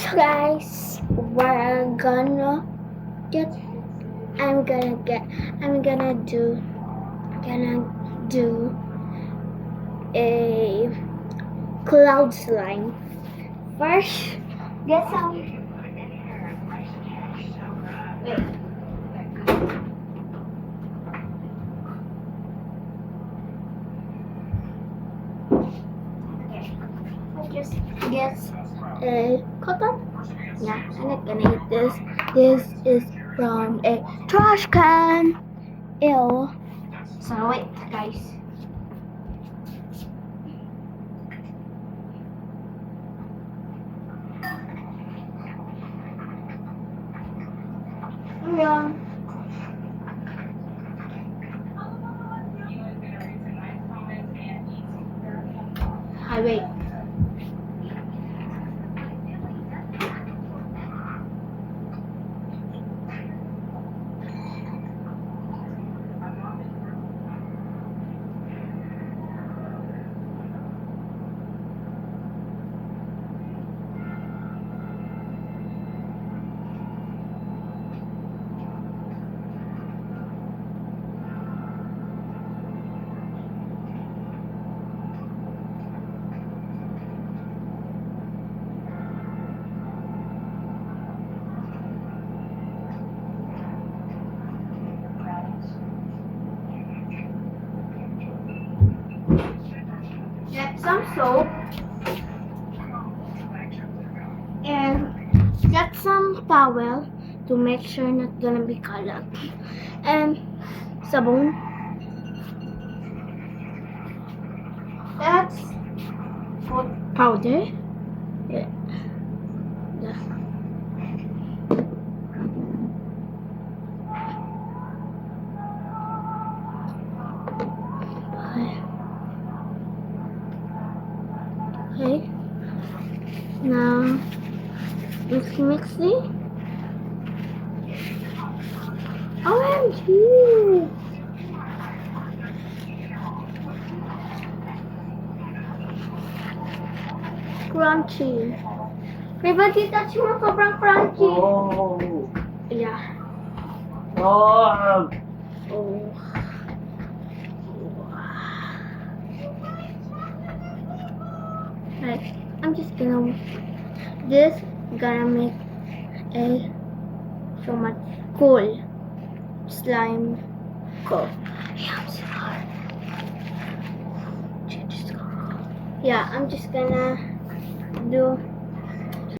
So guys, we're gonna get I'm gonna do a cloud slime. First, get some wait. Okay. I just get a cotton. Yeah, I'm not gonna eat this. This is from a trash can. Ew. So wait, guys. Yeah. Hi, wait. Get some soap and get some towel to make sure not gonna be colored, and sabon. That's food powder. Yeah. Okay. Now mix it. OMG! Crunchy. Diba tita mo sobrang crunchy? Oh. Yeah. Oh. Oh. Right. I'm just gonna make a so much cool slime go. Yeah, I'm just gonna do